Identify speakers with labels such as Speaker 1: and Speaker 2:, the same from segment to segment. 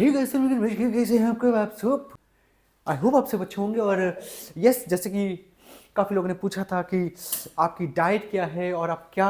Speaker 1: Hey guys, कैसे हैं आपको आप सब? आई होप आप सब अच्छे होंगे। और यस, जैसे कि काफ़ी लोगों ने पूछा था कि आपकी डाइट क्या है और आप क्या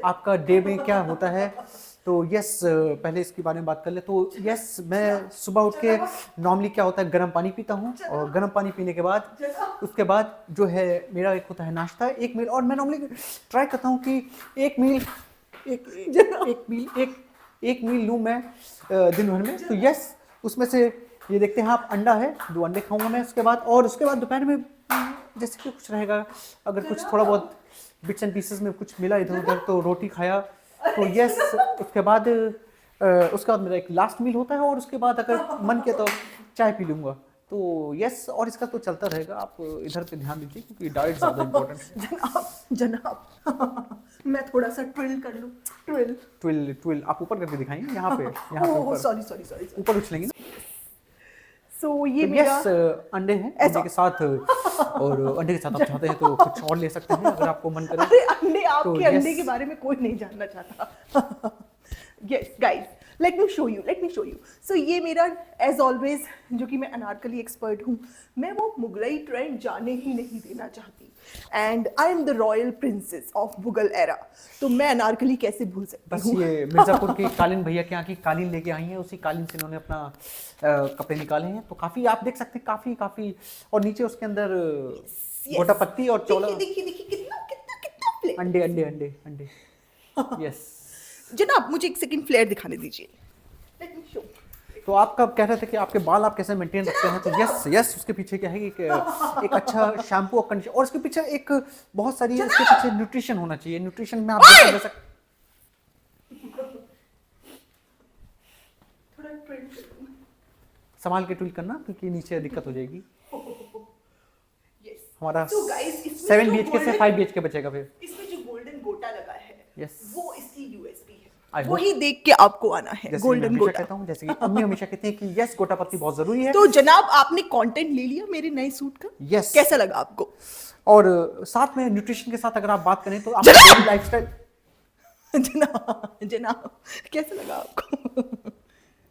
Speaker 1: आपका डे में क्या होता है। तो यस, पहले इसके बारे में बात कर ले। तो यस, मैं सुबह उठ के नॉर्मली क्या होता है, गर्म पानी पीता हूँ और गर्म पानी पीने के बाद उसके बाद जो है मेरा एक होता है नाश्ता, एक मील। और मैं नॉर्मली ट्राई करता हूँ कि एक मील एक एक मील एक मील लूँ मैं दिन भर में। तो यस, उसमें से ये देखते हैं आप, अंडा है, 2 अंडे खाऊंगा मैं उसके बाद। और उसके बाद दोपहर में जैसे कि कुछ रहेगा, अगर कुछ थोड़ा बहुत बिट्स एंड पीसेस में कुछ मिला इधर उधर तो रोटी खाया। तो यस, उसके बाद मेरा एक लास्ट मील होता है और उसके बाद अगर मन किया तो चाय पी लूँगा। तो यस, और इसका तो चलता रहेगा। आप इधर पे ध्यान दीजिए क्योंकि डाइट ज़्यादा इम्पोर्टेंट है।
Speaker 2: जनाब मैं थोड़ा सा ट्विल कर लूं।
Speaker 1: ट्विल आप ऊपर करके दिखाएंगे, यहाँ पे ऊपर
Speaker 2: सॉरी
Speaker 1: ऊपर उछलेंगे ना।
Speaker 2: सो ये
Speaker 1: तो
Speaker 2: मेरा
Speaker 1: यस, अंडे हैं, अंडे के साथ। और अंडे के साथ आप चाहते हैं तो कुछ और ले सकते हैं अगर आपको मन करे।
Speaker 2: अरे अंडे,
Speaker 1: तो
Speaker 2: आपके अंडे के बारे में कोई नहीं जानना चाहता। Yes guys, let me show you. So ये मेरा एज ऑलवेज, जो कि मैं अनारकली एक्सपर्ट हूँ, मैं वो मुगलई ट्रेंड जाने ही नहीं देना चाहती। And I am the royal princess of Mughal era. तो मैं अनारकली कैसे भूल सकती
Speaker 1: बस
Speaker 2: हूँ।
Speaker 1: ये मिर्जापुर के कालीन भैया के यहाँ की कालीन लेके आई हैं, उसी कालीन से इन्होंने अपना कपड़े निकाले हैं। तो काफी आप देख सकते हैं, काफी। और नीचे उसके अंदर गोटा पत्ती और चौला।
Speaker 2: देखिए कितना
Speaker 1: अंडे। यस।
Speaker 2: जनाब मुझे एक सेकंड फ्लेयर दिखाने दीजिए। Late me show.
Speaker 1: तो आप कब कह रहे थे कि आपके बाल आप कैसे मेंटेन रखते हैं। तो यस, उसके पीछे क्या है कि एक अच्छा शैम्पू और कंडीशनर, और उसके पीछे एक बहुत सारी इसके पीछे न्यूट्रिशन होना चाहिए। न्यूट्रिशन में आप जैसा
Speaker 2: थोड़ा ट्रेंड करूँ।
Speaker 1: संभाल के ट्विल करना क्योंकि नीचे दिक्कत हो जाएगी।
Speaker 2: यस
Speaker 1: हमारा
Speaker 2: So guys, इसमें
Speaker 1: 7
Speaker 2: जो
Speaker 1: BHK से
Speaker 2: golden-
Speaker 1: 5 BHK बचेगा फिर।
Speaker 2: इसमें जो गोल्डन गोटा लगा है,
Speaker 1: Yes.
Speaker 2: वो इसकी यूएसपी
Speaker 1: I
Speaker 2: है।
Speaker 1: hope-
Speaker 2: वही देख के आपको आना है।
Speaker 1: जैसे मैं
Speaker 2: गोल्डन
Speaker 1: हमेशा
Speaker 2: गोटा।
Speaker 1: कहता हूँ, जैसे कि अम्मी हमेशा कहते हैं कि यस, गोटा पत्ती बहुत जरूरी है।
Speaker 2: तो जनाब आपने कंटेंट ले लिया मेरे नए सूट का।
Speaker 1: Yes.
Speaker 2: कैसा लगा आपको?
Speaker 1: और साथ में न्यूट्रिशन के साथ अगर आप बात करें तो आपका लाइफस्टाइल
Speaker 2: जनाब कैसा लगा आपको?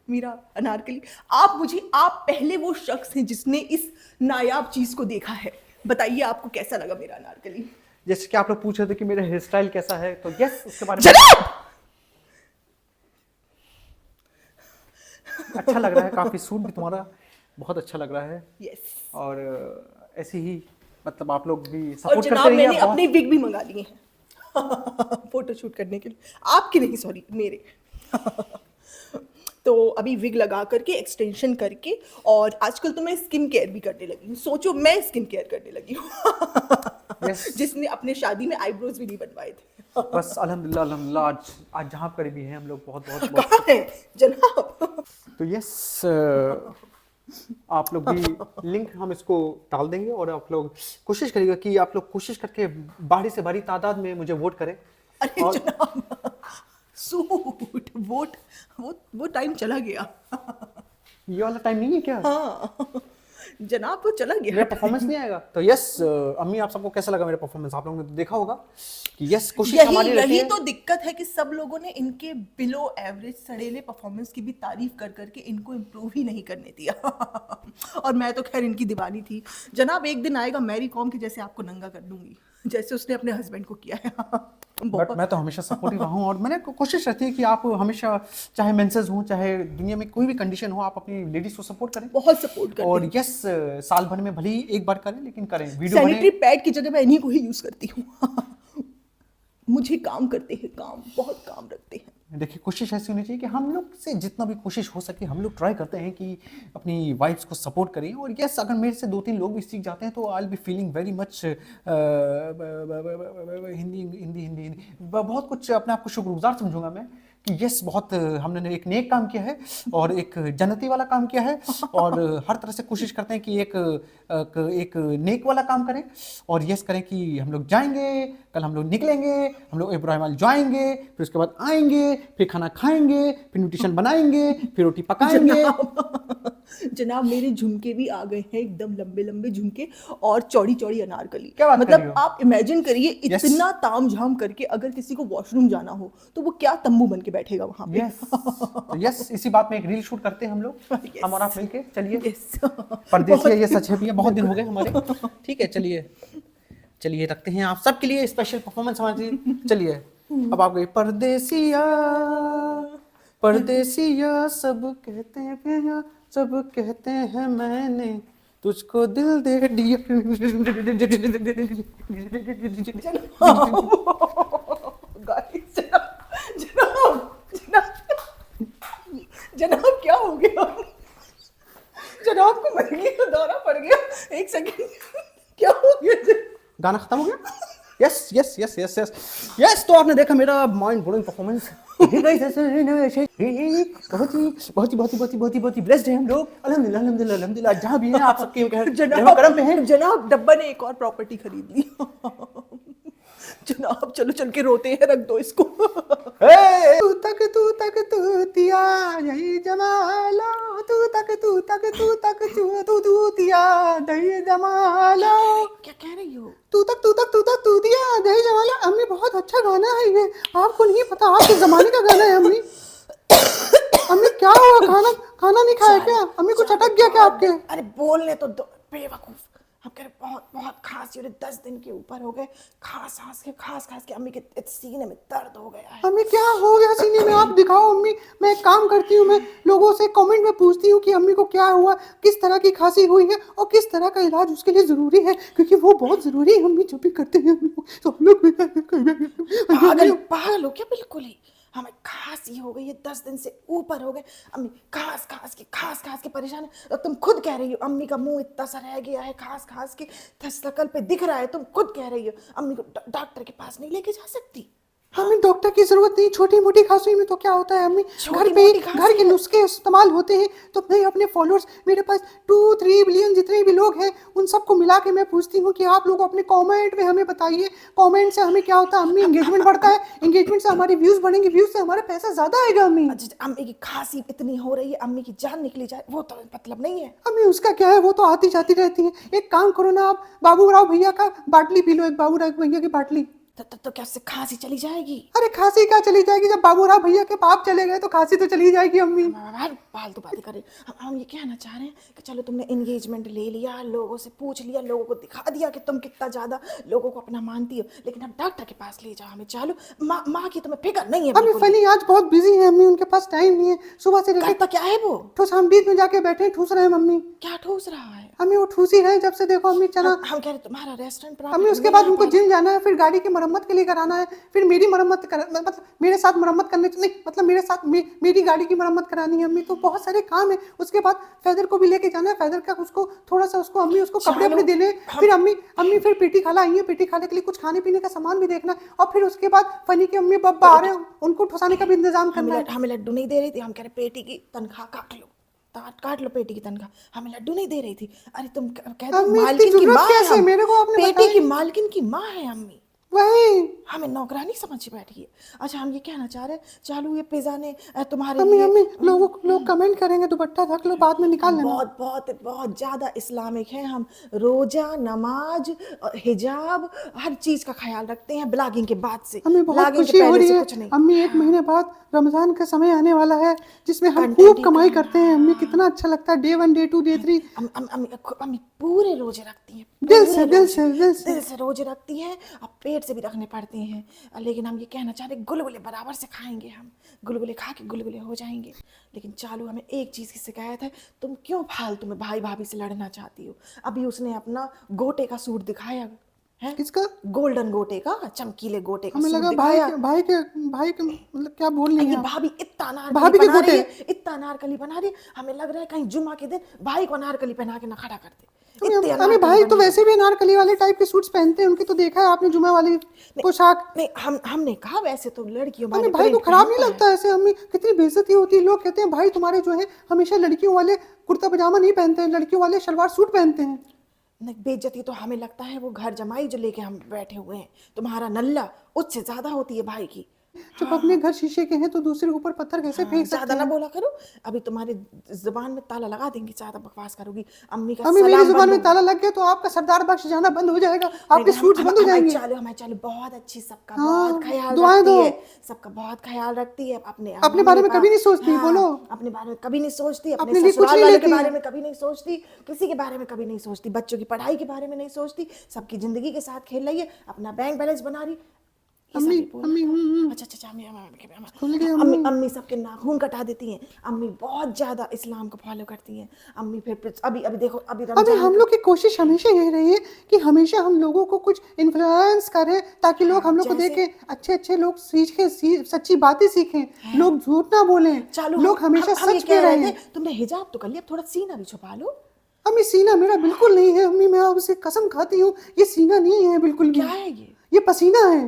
Speaker 2: मेरा अनारकली। आप पहले वो शख्स हैं जिसने इस नायाब चीज को देखा है। बताइए आपको कैसा लगा मेरा अनारकली?
Speaker 1: जैसे कि आप लोग पूछ रहे थे कि मेरा हेयर स्टाइल कैसा है, तो यस, उसके बारे में
Speaker 2: जनाब
Speaker 1: अच्छा लग रहा है। काफी सूट भी तुम्हारा बहुत अच्छा लग रहा है।
Speaker 2: यस।
Speaker 1: और ऐसे ही मतलब आप लोग भी
Speaker 2: और
Speaker 1: सपोर्ट करते
Speaker 2: जनाब
Speaker 1: रहिए।
Speaker 2: मैंने अपने विग भी मंगा लिए हैं फोटो शूट करने के लिए। आपके नहीं, सॉरी मेरे। तो अभी विग लगा करके, एक्सटेंशन करके, और आजकल तो मैं स्किन केयर भी करने लगी हूँ। सोचो, मैं स्किन केयर करने लगी हूँ।
Speaker 1: Yes.
Speaker 2: जिसने अपने शादी में आईब्रोज भी नहीं बनवाए थे।
Speaker 1: बस अल्हम्दुलिल्लाह आज जहाँ पर भी हैं हम लोग बहुत
Speaker 2: कहाँ है जनाब?
Speaker 1: तो यस, आप लोग भी लिंक हम इसको डाल देंगे और आप लोग कोशिश करिएगा कि आप लोग कोशिश करके बड़ी से बड़ी तादाद में मुझे वोट करें।
Speaker 2: अरे
Speaker 1: और
Speaker 2: जनाब, सूट वो टाइम चला गया।
Speaker 1: ये वाला टाइम नहीं है क्या?
Speaker 2: हाँ जनाब, वो चला गया।
Speaker 1: मेरा परफॉर्मेंस नहीं आएगा। तो यस, अम्मी आप सबको कैसा लगा मेरा परफॉर्मेंस? आप लोगों ने तो देखा होगा कि यस, कोशिश हमारी रहती
Speaker 2: यही
Speaker 1: है।
Speaker 2: तो दिक्कत है कि सब लोगों ने इनके बिलो एवरेज सड़ेले परफॉर्मेंस की भी तारीफ कर करके इनको इम्प्रूव ही नहीं करने दिया। और मैं तो खैर इनकी दीवानी थी। जनाब एक दिन आएगा मैरी कॉम के जैसे आपको नंगा कर दूंगी, जैसे उसने अपने हस्बैंड को किया है।
Speaker 1: बट मैं तो हमेशा सपोर्टिव रहा हूँ और मैंने कोशिश रहती है कि आप हमेशा, चाहे मेंसेस हो, चाहे दुनिया में कोई भी कंडीशन हो, आप अपनी लेडीज को सपोर्ट करें।
Speaker 2: बहुत सपोर्ट करते
Speaker 1: और
Speaker 2: हैं।
Speaker 1: यस, साल भर में भले ही एक बार करें, लेकिन करें। वीडियो
Speaker 2: सैनिटरी
Speaker 1: बने।
Speaker 2: पैड की जगह मैं इन्हीं को ही यूज करती हूँ। मुझे काम करते हैं, बहुत काम रखते हैं।
Speaker 1: देखिए, कोशिश ऐसी होनी चाहिए कि हम लोग से जितना भी कोशिश हो सके हम लोग ट्राई करते हैं कि अपनी वाइफ्स को सपोर्ट करें। और यस, अगर मेरे से 2-3 लोग भी सीख जाते हैं तो I will be feeling very much Hindi बहुत कुछ अपने आप को शुक्रगुजार समझूंगा मैं कि यस, बहुत हमने एक नेक काम किया है और एक जन्नती वाला काम किया है। और हर तरह से कोशिश करते हैं कि एक नेक वाला काम करें। और यस करें कि हम लोग जाएंगे, कल हम लोग निकलेंगे, हम लोग इब्राहिम जाएंगे, फिर उसके बाद आएंगे, फिर खाना खाएंगे, फिर न्यूट्रिशन बनाएंगे, फिर रोटी पकाएंगे।
Speaker 2: जनाब मेरे झुमके भी आ गए हैं, एकदम लंबे लंबे झुमके और चौड़ी चौड़ी अनारकली।
Speaker 1: क्या बात कर रही
Speaker 2: मतलब
Speaker 1: हो?
Speaker 2: आप इमेजिन करिए
Speaker 1: Yes.
Speaker 2: इतना तामझाम करके अगर किसी को वॉशरूम जाना हो तो वो क्या तंबू बन के बैठेगा वहां पे।
Speaker 1: यस तो यस, इसी बात में एक रील शूट करते हैं हम लोग,
Speaker 2: Yes.
Speaker 1: हम और आप मिलके। चलिए
Speaker 2: Yes.
Speaker 1: परदेसी है, ये सच है भैया, बहुत दिन हो गए हमारे। ठीक है चलिए, चलिए रखते हैं आप सबके लिए स्पेशल परफॉर्मेंस हमारी। चलिए अब आप गए परदेसिया, परदेसिया सब कहते हैं भैया, सब कहते हैं मैंने तुझको दिल दे दिया।
Speaker 2: Guys, जनाब जनाब जनाब क्या हो गया? जनाब को महंगी का दौरा पड़ गया। एक सेकंड, क्या हो गया?
Speaker 1: गाना खत्म हो गया? Yes yes yes yes yes yes. तो आपने देखा मेरा माइंड ब्लोइंग परफॉर्मेंस। बहुत ही बहुत ही बहुत ही बहुत ही बहुत ही बहुत ही बहुत ही ब्लेस्ड है हम लोग, अल्हम्दुलिल्लाह अल्हम्दुलिल्लाह अल्हम्दुलिल्लाह। जहाँ भी हैं आप सबके करम पे हैं।
Speaker 2: जनाब डब्बा ने एक और प्रॉपर्टी खरीद ली। जनाब चलो चल के रोते हैं, रख दो इसको।
Speaker 1: तू तक तूतिया यही जमाला, तू तक तूतिया दही जमाला।
Speaker 2: क्या कह रही हो?
Speaker 1: तू तक तूतिया दही जमाला। अम्मी बहुत अच्छा गाना है ये, आपको नहीं पता, आपके जमाने का गाना है अम्मी। अम्मी क्या हुआ, खाना नहीं खाया क्या? अम्मी कुछ अटक गया क्या आपके?
Speaker 2: अरे बोलने तो दो बेवकूफ। हम कह रहे बहुत बहुत खांसी हो रही, 10 दिन के ऊपर हो गए, खास के अम्मी के सीने में दर्द हो गया है।
Speaker 1: अम्मी क्या हो गया सीने में, आप दिखाओ अम्मी। मैं एक काम करती हूँ, मैं लोगों से कमेंट में पूछती हूँ कि अम्मी को क्या हुआ, किस तरह की खांसी हुई है और किस तरह का इलाज उसके लिए जरूरी है, क्योंकि वो बहुत जरूरी है। अम्मी जो भी करते हैं तो हम लोग
Speaker 2: पागल हो क्या? बिल्कुल ही हमें खांसी हो गई है, 10 दिन से ऊपर हो गए। अम्मी खास के परेशान है। और तुम खुद कह रही हो अम्मी का मुंह इतना सा रह गया है, खास के शक्ल पे दिख रहा है। तुम खुद कह रही हो अम्मी को डॉक्टर के पास नहीं लेके जा सकती।
Speaker 1: हमें डॉक्टर की जरूरत नहीं, छोटी मोटी खांसी में तो क्या होता है अम्मी, घर पे घर के नुस्खे इस्तेमाल होते हैं। तो मैं अपने फॉलोअर्स, मेरे पास 2-3 बिलियन जितने भी लोग हैं उन सबको मिला के मैं पूछती हूँ कि आप लोग अपने कमेंट में हमें बताइए, कमेंट से हमें क्या होता है अम्मी, एंगेजमेंट बढ़ता है, एंगेजमेंट से हमारे व्यूज बढ़ेंगे, व्यूज से हमारा पैसा ज्यादा आएगा अम्मी।
Speaker 2: अम्मी की खांसी इतनी हो रही है, अम्मी की जान निकली जाए, वो तो मतलब नहीं है।
Speaker 1: अम्मी उसका क्या है, वो तो आती जाती रहती है। एक काम करो ना, आप बाबूराव भैया का बाटली पी लो, एक बाबूराव भैया की बाटली।
Speaker 2: तो क्या उससे खांसी चली जाएगी?
Speaker 1: अरे खांसी क्या चली जाएगी, जब बाबूराव भैया के पाप चले गए तो खांसी तो चली जाएगी अम्मी।
Speaker 2: फालतू बातें कर रहे। हम ये कहना चाह रहे हैं कि चलो तुमने एंगेजमेंट ले लिया, लोगों से पूछ लिया, लोगों को दिखा दिया कि तुम कितना ज्यादा लोगों को अपना मानती हो, लेकिन अब डॉक्टर के पास ले जाओ हमें। चलो माँ की तुम्हें फिक्र नहीं है?
Speaker 1: अम्मी फनी आज बहुत बिजी है अम्मी, उनके पास टाइम नहीं है। सुबह से
Speaker 2: करता क्या है वो?
Speaker 1: ठूस, हम बीच में जाके बैठे ठूस रहे हैं मम्मी।
Speaker 2: क्या ठूस रहा है?
Speaker 1: अम्मी वो ठूसी है जब से देखो अम्मी चना।
Speaker 2: हम कह रहे तुम्हारा रेस्टोरेंट
Speaker 1: अम्मी उसके बाद उनको जिम जाना है, फिर गाड़ी की मरम्मत के लिए कराना है, फिर मेरी मरम्मत मतलब मेरे साथ मरम्मत करने नहीं, मतलब मेरे साथ मेरी गाड़ी की मरम्मत करानी है अम्मी। तो बहुत सारे काम है। उसके बाद फैदर को भी लेके जाना है, फैदर का उसको थोड़ा सा उसको अम्मी उसको कपड़े अपने देने, फिर अम्मी फिर पेटी खाला आई है, पेटी खाले के लिए कुछ खाने पीने का सामान भी देखना है, और फिर उसके बाद फनी के अम्मी बब्बा आ रहे हैं, उनको ठुसाने का भी इंतजाम करना है।
Speaker 2: हमें लड्डू नहीं दे रही थी, हम कह रहे पेटी की तनख्वाह काट लो पेटी की तनख्वाह, हमें लड्डू नहीं दे रही थी। अरे तुम कह दो मालकिन की माँ है,
Speaker 1: मेरे को आपने
Speaker 2: पेटी की मालकिन की माँ है अम्मी,
Speaker 1: वही
Speaker 2: हमें नौकरानी समझ बैठी है। अच्छा हम ये कहना चाह रहे हैं, चालू ये पिज्जा ने तुम्हारे
Speaker 1: अम्मी
Speaker 2: लिए
Speaker 1: अम्मी लोग कमेंट करेंगे, दुपट्टा रख लो, बाद में निकाल लेना।
Speaker 2: बहुत बहुत बहुत ज्यादा इस्लामिक है हम, रोजा, नमाज, हिजाब, हर चीज का ख्याल रखते हैं ब्लॉगिंग के बाद से।
Speaker 1: हमें बहुत खुशी हो रही है अम्मी, 1 महीने बाद रमजान का समय आने वाला है जिसमें हम खूब कमाई करते हैं अम्मी। कितना अच्छा लगता है, डे 1 डे 2 डे 3।
Speaker 2: अम्मी पूरे रोजे रखती हैं,
Speaker 1: दिल से
Speaker 2: रोजे रखती हैं, अब पेट से भी रखने पड़ते हैं। लेकिन हम ये कहना चाह रहे गुलगुले बराबर से खाएंगे, हम गुलगुले खा के गुलगुले हो जाएंगे। लेकिन चालू हमें एक चीज की शिकायत है, तुम क्यों फालतू में भाई भाभी से लड़ना चाहती हो? अभी उसने अपना गोटे का सूट दिखाया है।
Speaker 1: किसका?
Speaker 2: गोल्डन गोटे का, चमकीले गोटे का।
Speaker 1: हमें लगा भाई के मतलब क्या बोल रही है
Speaker 2: भाभी? इतना अनारकली बना रही है, हमें लग रहा है कहीं जुमा के दिन भाई को अनारकली पहना के ना खड़ा कर दे।
Speaker 1: अरे भाई तो वैसे भी अनारकली वाले टाइप के सूट्स पहनते हैं, उनकी तो देखा है आपने जुमा वाली पोशाक।
Speaker 2: नहीं हमने कहा वैसे तो लड़कियों वाले
Speaker 1: भाई को खराब नहीं लगता ऐसे? हमें कितनी बेइज्जती होती है, लोग कहते हैं भाई तुम्हारे जो है हमेशा लड़कियों वाले कुर्ता पजामा नहीं पहनते हैं, लड़कियों वाले सलवार सूट पहनते हैं।
Speaker 2: नहीं बेइज्जती तो हमें लगता है वो घर जमाई जो लेके हम बैठे हुए हैं, तुम्हारा नल्ला उससे ज्यादा होती है भाई की।
Speaker 1: जब अपने घर शीशे के हैं तो दूसरे के ऊपर पत्थर कैसे फेंक सकते
Speaker 2: ज्यादा
Speaker 1: हैं?
Speaker 2: ना बोला करो, अभी तुम्हारी जुबान में ताला लगा देंगे, ज्यादा बकवास करोगी। अम्मी का
Speaker 1: अम्मी मेरी
Speaker 2: सलाम
Speaker 1: जुबान में
Speaker 2: बंद
Speaker 1: ताला लग गया तो आपका सरदार बख्श जाना बंद हो जाएगा, आपके
Speaker 2: नहीं,
Speaker 1: सूट्स बंद हो जाएंगे।
Speaker 2: हमारे चालू बहुत अच्छी, सबका
Speaker 1: हाँ,
Speaker 2: बहुत ख्याल
Speaker 1: दुआएं
Speaker 2: रखती
Speaker 1: दो।
Speaker 2: है, सबका बहुत ख्याल रखती है। अपने
Speaker 1: अपने बारे में कभी नहीं सोचती, बोलो।
Speaker 2: अपने बारे में कभी नहीं सोचती,
Speaker 1: अपने
Speaker 2: अपने
Speaker 1: लिए कुछ
Speaker 2: ससुराल
Speaker 1: नहीं
Speaker 2: वालों के
Speaker 1: लेती
Speaker 2: बारे
Speaker 1: है।
Speaker 2: में कभी नहीं सोचती, किसी के बारे में कभी नहीं सोचती, बच्चों की पढ़ाई के बारे में नहीं सोचती, सबकी जिंदगी के साथ खेल रही है, अपना बैंक बैलेंस बना रही। ये सब
Speaker 1: अम्मी
Speaker 2: ही बोल
Speaker 1: अम्मी
Speaker 2: रहा। अच्छा अम्मी अम्मी सबके नाखून कटा देती हैं। अम्मी बहुत ज्यादा इस्लाम को फॉलो करती हैं। अम्मी फिर अभी अभी देखो, अभी
Speaker 1: अभी
Speaker 2: रमजान
Speaker 1: हम लोग की कोशिश हमेशा यही रही है कि हमेशा हम लोगों को कुछ इन्फ्लुएंस करें ताकि लोग हम लोग को
Speaker 2: जैसे-
Speaker 1: देखें, अच्छे अच्छे लोग सीखें, सच्ची बातें सीखें, लोग झूठ ना बोलें,
Speaker 2: चालू
Speaker 1: लोग हमेशा
Speaker 2: हम ये
Speaker 1: सच
Speaker 2: कह
Speaker 1: पे
Speaker 2: रहे
Speaker 1: रहें।
Speaker 2: थे, तुमने हिजाब तो कर लिया, अब थोड़ा सीना भी छुपा लो।
Speaker 1: अम्मी सीना मेरा बिल्कुल नहीं है, अम्मी मैं आपसे कसम खाती हूँ ये सीना नहीं है बिल्कुल भी।
Speaker 2: क्या है
Speaker 1: ये पसीना है।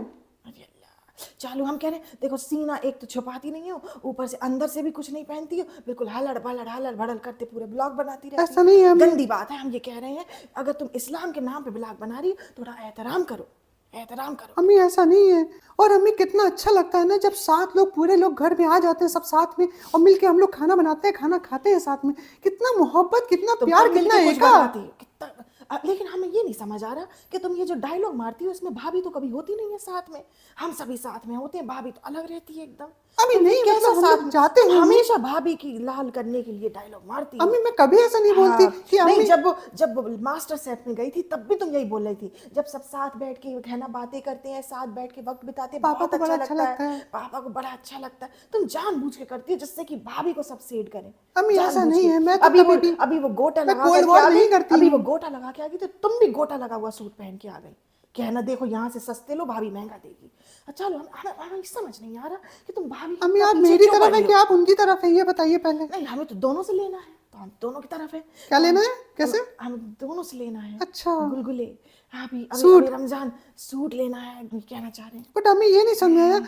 Speaker 2: अरे अल्लाह, चालू हम कह रहे हैं, देखो सीना एक तो छुपाती नहीं हो, ऊपर से अंदर से भी कुछ नहीं पहनती हो, बिल्कुल हलड़ बड़ल करते पूरे ब्लॉग बनाती रहती
Speaker 1: ऐसा नहीं है अम्मी।
Speaker 2: गंदी बात है। हम ये कह रहे हैं, अगर तुम इस्लाम के नाम पे ब्लॉग बना रही हो, थोड़ा एहतराम करो, एहतराम करो।
Speaker 1: अम्मी ऐसा नहीं है। और अम्मी कितना अच्छा लगता है ना जब सात लोग, पूरे लोग घर में आ जाते हैं सब साथ में और मिलके हम लोग खाना बनाते हैं, खाना खाते हैं साथ में, कितना मोहब्बत, कितना
Speaker 2: तुम
Speaker 1: प्यार,
Speaker 2: सब मिलके
Speaker 1: कितना
Speaker 2: कुछ
Speaker 1: एका।
Speaker 2: बनाती हो, कितना लेकिन हमें ये नहीं समझ आ रहा कि तुम ये जो डायलॉग मारती हो, इसमें भाभी तो कभी होती नहीं है साथ में। हम सभी साथ में होते हैं, भाभी तो अलग रहती है एकदम।
Speaker 1: अम्मी
Speaker 2: तुम
Speaker 1: नहीं,
Speaker 2: कैसा
Speaker 1: मतलब हम
Speaker 2: साथ
Speaker 1: लोग
Speaker 2: में?
Speaker 1: जाते
Speaker 2: तुम
Speaker 1: हैं।
Speaker 2: हमेशा भाभी की लाल करने के लिए डायलॉग मारती हो।
Speaker 1: अम्मी मैं कभी ऐसा नहीं बोलती
Speaker 2: हाँ,
Speaker 1: कि
Speaker 2: नहीं,
Speaker 1: अम्मी।
Speaker 2: जब मास्टर सेफ में गई थी तब भी तुम यही बोल रही थी, जब सब साथ बैठ के है ना बातें करते हैं, साथ बैठ के वक्त बिताते हैं,
Speaker 1: पापा
Speaker 2: बहुत
Speaker 1: को बड़ा अच्छा लगता
Speaker 2: लगता
Speaker 1: है।
Speaker 2: है, पापा को बड़ा अच्छा लगता है। तुम जानबूझ के करती हो जिससे कि भाभी को सब सेड करें।
Speaker 1: अम्मी ऐसा
Speaker 2: जानबूझ
Speaker 1: नहीं
Speaker 2: के।
Speaker 1: है, मैं तो
Speaker 2: अभी
Speaker 1: कभी
Speaker 2: वो
Speaker 1: भी
Speaker 2: अभी वो गोटा
Speaker 1: मैं
Speaker 2: लगा
Speaker 1: कोल्ड
Speaker 2: करके
Speaker 1: वॉर
Speaker 2: आ
Speaker 1: नहीं
Speaker 2: गई,
Speaker 1: करती
Speaker 2: अभी
Speaker 1: हूँ।
Speaker 2: वो गोटा लगा के आ गई तो तुम भी गोटा लगा हुआ सूट पहन के आ गई, कहना देखो यहाँ से सस्ते लो, भाभी महंगा देगी। अच्छा लो, हमें समझ नहीं आ रहा कि तुम भाभी के
Speaker 1: अम्मी
Speaker 2: इतना
Speaker 1: आप
Speaker 2: पीछे
Speaker 1: मेरी
Speaker 2: क्यों
Speaker 1: तरफ
Speaker 2: पड़
Speaker 1: है
Speaker 2: रही
Speaker 1: कि
Speaker 2: हो?
Speaker 1: आप उनकी तरफ है, ये बताइए पहले।
Speaker 2: नहीं, हमें तो दोनों से लेना है, तो हम दोनों की तरफ है।
Speaker 1: क्या
Speaker 2: तो
Speaker 1: लेना है, कैसे?
Speaker 2: हम दोनों से लेना है।
Speaker 1: अच्छा।
Speaker 2: गुलगुले। अभी अभी
Speaker 1: सूट।
Speaker 2: अभी रमजान सूट लेना है, कहना चाह रहे हैं।
Speaker 1: बट हमें ये नहीं समझ आया,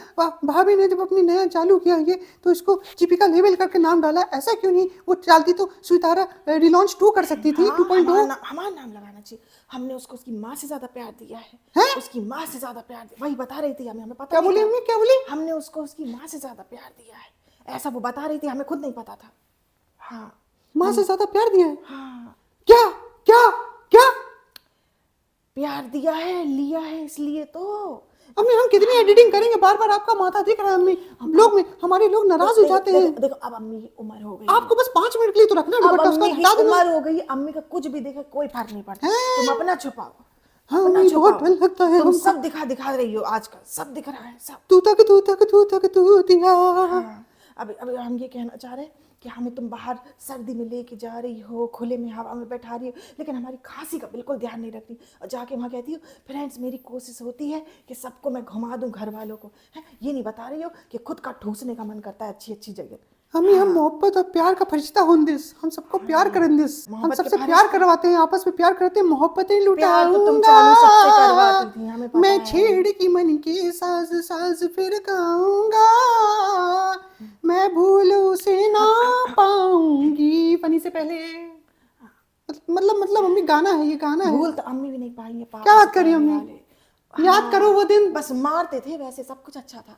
Speaker 1: भाभी ने जब अपनी नया चालू किया ये तो इसको दीपिका लेवल करके नाम डाला, ऐसा क्यों नहीं? वो चालती तो स्वीतारा रिलॉन्च 2 कर सकती थी,
Speaker 2: हाँ,
Speaker 1: 2.2।
Speaker 2: हमारा नाम लगाना चाहिए। हमने उसको उसकी माँ से ज्यादा प्यार दिया है।
Speaker 1: हैं?
Speaker 2: उसकी माँ से ज्यादा प्यार दिया, वही बता रही थी हमें पता
Speaker 1: क्या
Speaker 2: नहीं
Speaker 1: बोली
Speaker 2: था।
Speaker 1: अम्मी, क्या बोली?
Speaker 2: हमने उसको उसकी माँ से ज्यादा प्यार दिया है, ऐसा वो बता रही थी, हमें खुद नहीं पता था। हाँ
Speaker 1: माँ से ज्यादा प्यार दिया है?
Speaker 2: हाँ,
Speaker 1: क्या क्या क्या?
Speaker 2: प्यार दिया है, लिया है, इसलिए तो।
Speaker 1: अम्मी हम कितनी एडिटिंग करेंगे, बार बार आपका माथा दिख रहा है अम्मी, लोग में हमारे लोग नाराज हो जाते हैं।
Speaker 2: देखो अब अम्मी की उम्र हो गई,
Speaker 1: आपको बस 5 मिनट के लिए तो रखना है
Speaker 2: अब
Speaker 1: दुपट्टा, उसका
Speaker 2: अम्मी की
Speaker 1: हटा देना।
Speaker 2: उम्र हो गई, अम्मी का कुछ भी देखे कोई फर्क नहीं पड़ता।
Speaker 1: हैं?
Speaker 2: तुम अपना छुपाओ,
Speaker 1: हाँ,
Speaker 2: अपना
Speaker 1: अम्मी,
Speaker 2: छुपाओ।
Speaker 1: बहुत डर लगता है
Speaker 2: तुम
Speaker 1: हमको।
Speaker 2: सब दिखा रही हो आजकल, सब दिख रहा है सब।
Speaker 1: तू तक तू दिया।
Speaker 2: हाँ, अभी अभी हम ये कहना चाह रहे हैं कि हमें तुम बाहर सर्दी में लेके जा रही हो, खुले में हवा में बैठा रही हो, लेकिन हमारी खांसी का बिल्कुल ध्यान नहीं रखती, और जाके वहाँ कहती हो फ्रेंड्स मेरी कोशिश होती है कि सबको मैं घुमा दूँ घर वालों को, है ये नहीं बता रही हो कि खुद का ठूसने का मन करता है अच्छी अच्छी जगह।
Speaker 1: हमें हम मोहब्बत और प्यार का फरिश्ता हों दिस, हम सबको प्यार करें दिस, हम
Speaker 2: मोहब्बत के
Speaker 1: सबसे
Speaker 2: फरिश्ता।
Speaker 1: प्यार करवाते हैं, आपस में प्यार करते हैं, मोहब्बतें
Speaker 2: प्यार तो तुम चालू सबसे करवाती थी, हमें पता
Speaker 1: मैं
Speaker 2: है।
Speaker 1: छेड़ की मन के साज साज फिर गाऊंगा, मैं भूल उसे ना पाऊंगी। फनी से पहले मतलब मम्मी गाना है, ये गाना है।
Speaker 2: भूल तो अम्मी भी नहीं पाएंगे, पापा
Speaker 1: क्या बात
Speaker 2: से
Speaker 1: करी
Speaker 2: कहने
Speaker 1: अम्मी?
Speaker 2: वाले।
Speaker 1: याद करो वो दिन।
Speaker 2: बस मारते थे, वैसे सब कुछ अच्छा था।